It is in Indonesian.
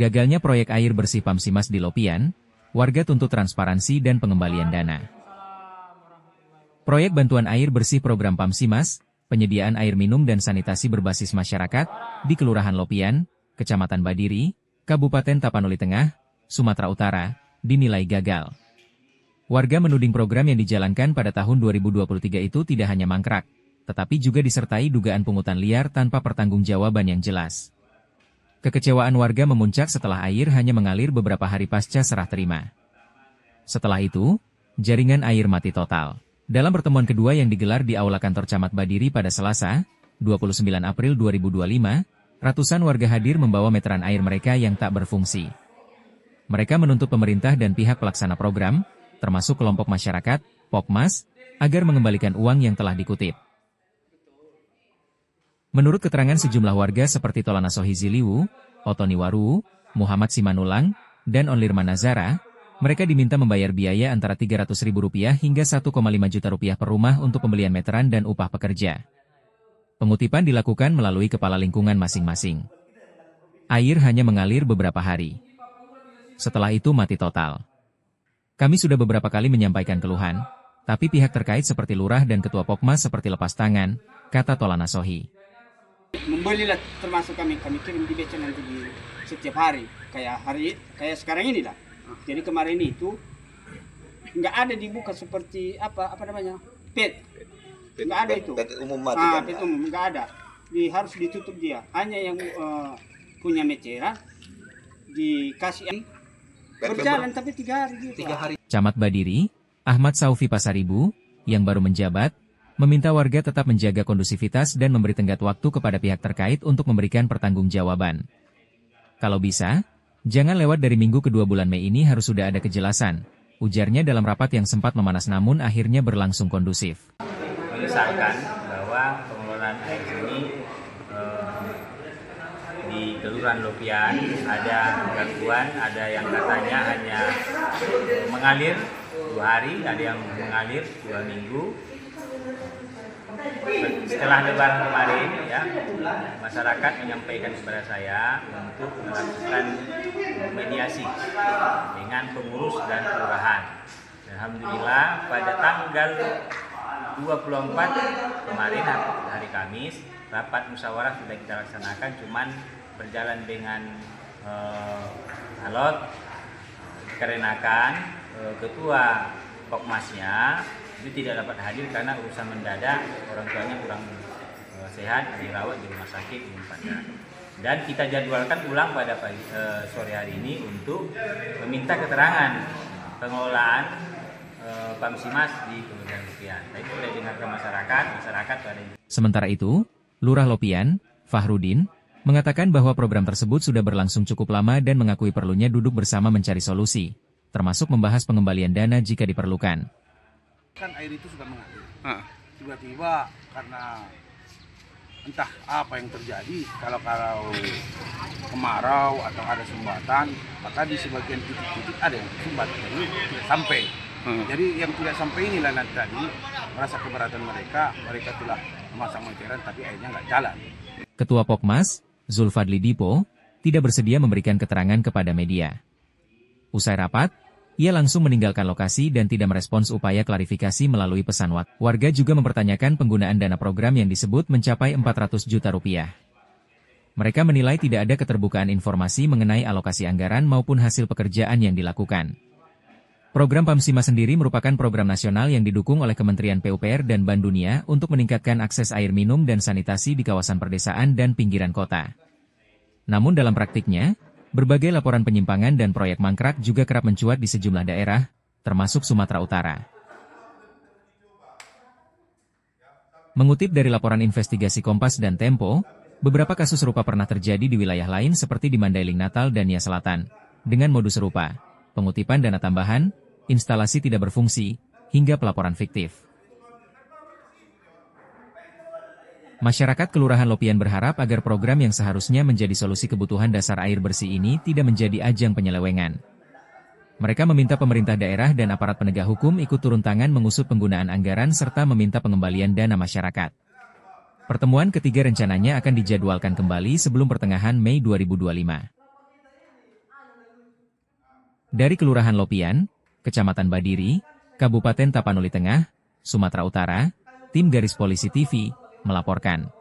Gagalnya proyek air bersih Pamsimas di Lopian, warga tuntut transparansi dan pengembalian dana. Proyek bantuan air bersih program Pamsimas, penyediaan air minum dan sanitasi berbasis masyarakat, di Kelurahan Lopian, Kecamatan Badiri, Kabupaten Tapanuli Tengah, Sumatera Utara, dinilai gagal. Warga menuding program yang dijalankan pada tahun 2023 itu tidak hanya mangkrak, tetapi juga disertai dugaan pungutan liar tanpa pertanggungjawaban yang jelas. Kekecewaan warga memuncak setelah air hanya mengalir beberapa hari pasca serah terima. Setelah itu, jaringan air mati total. Dalam pertemuan kedua yang digelar di Aula Kantor Camat Badiri pada Selasa, 29 April 2025, ratusan warga hadir membawa meteran air mereka yang tak berfungsi. Mereka menuntut pemerintah dan pihak pelaksana program, termasuk kelompok masyarakat, Pokmas, agar mengembalikan uang yang telah dikutip. Menurut keterangan sejumlah warga seperti Tolana Sohiziliwu, Otoni Waru, Muhammad Simanulang, dan Onlirman Nazara, mereka diminta membayar biaya antara Rp300.000 hingga Rp1,5 juta per rumah untuk pembelian meteran dan upah pekerja. Pengutipan dilakukan melalui kepala lingkungan masing-masing. Air hanya mengalir beberapa hari. Setelah itu mati total. Kami sudah beberapa kali menyampaikan keluhan, tapi pihak terkait seperti lurah dan ketua Pokmas seperti lepas tangan, kata Tolana Sohi. Membelilah termasuk kami kirim di BC nanti di setiap hari kayak sekarang ini lah. Jadi kemarin itu nggak ada dibuka seperti apa namanya nggak ada itu pet umum pet umum nggak ada, harus ditutup dia, hanya yang punya meteran dikasih berjalan tapi 3 hari gitu. 3 hari. Camat Badiri, Ahmad Saufi Pasaribu, yang baru menjabat, meminta warga tetap menjaga kondusivitas dan memberi tenggat waktu kepada pihak terkait untuk memberikan pertanggungjawaban. Kalau bisa, jangan lewat dari minggu kedua bulan Mei ini harus sudah ada kejelasan, ujarnya dalam rapat yang sempat memanas namun akhirnya berlangsung kondusif. Menyesalkan bahwa pengelolaan air ini di Kelurahan Lopian ada gangguan, ada yang katanya hanya mengalir 2 hari, ada yang mengalir 2 minggu. Setelah Lebaran kemarin, ya, masyarakat menyampaikan kepada saya untuk melakukan mediasi dengan pengurus dan kelurahan. Alhamdulillah pada tanggal 24 kemarin hari Kamis, rapat musyawarah sudah kita laksanakan, cuman berjalan dengan alot dikarenakan ketua Pokmasnya itu tidak dapat hadir karena urusan mendadak, orang tuanya kurang sehat, dirawat di rumah sakit dan kita jadwalkan ulang pada sore hari ini untuk meminta keterangan pengelolaan Pamsimas di Kelurahan Lopian. Tadi sudah dengarkan masyarakat pada. Sementara itu, Lurah Lopian, Fahrudin, mengatakan bahwa program tersebut sudah berlangsung cukup lama dan mengakui perlunya duduk bersama mencari solusi, termasuk membahas pengembalian dana jika diperlukan. Kan air itu sudah mengalir. Tiba-tiba karena entah apa yang terjadi, kalau kemarau atau ada sumbatan, maka di sebagian titik-titik ada yang tersumbat, jadi tidak sampai. Jadi yang tidak sampai inilah nanti tadi merasa keberatan mereka telah memasang meteran tapi airnya nggak jalan. Ketua Pokmas, Zulfadli Dipo, tidak bersedia memberikan keterangan kepada media. Usai rapat, ia langsung meninggalkan lokasi dan tidak merespons upaya klarifikasi melalui pesan WhatsApp. Warga juga mempertanyakan penggunaan dana program yang disebut mencapai Rp400 juta. Mereka menilai tidak ada keterbukaan informasi mengenai alokasi anggaran maupun hasil pekerjaan yang dilakukan. Program Pamsimas sendiri merupakan program nasional yang didukung oleh Kementerian PUPR dan Bank Dunia untuk meningkatkan akses air minum dan sanitasi di kawasan perdesaan dan pinggiran kota. Namun dalam praktiknya, berbagai laporan penyimpangan dan proyek mangkrak juga kerap mencuat di sejumlah daerah, termasuk Sumatera Utara. Mengutip dari laporan investigasi Kompas dan Tempo, beberapa kasus serupa pernah terjadi di wilayah lain seperti di Mandailing Natal dan Nia Selatan, dengan modus serupa, pengutipan dana tambahan, instalasi tidak berfungsi, hingga pelaporan fiktif. Masyarakat Kelurahan Lopian berharap agar program yang seharusnya menjadi solusi kebutuhan dasar air bersih ini tidak menjadi ajang penyelewengan. Mereka meminta pemerintah daerah dan aparat penegak hukum ikut turun tangan mengusut penggunaan anggaran serta meminta pengembalian dana masyarakat. Pertemuan ketiga rencananya akan dijadwalkan kembali sebelum pertengahan Mei 2025. Dari Kelurahan Lopian, Kecamatan Badiri, Kabupaten Tapanuli Tengah, Sumatera Utara, tim Garis Polisi TV melaporkan.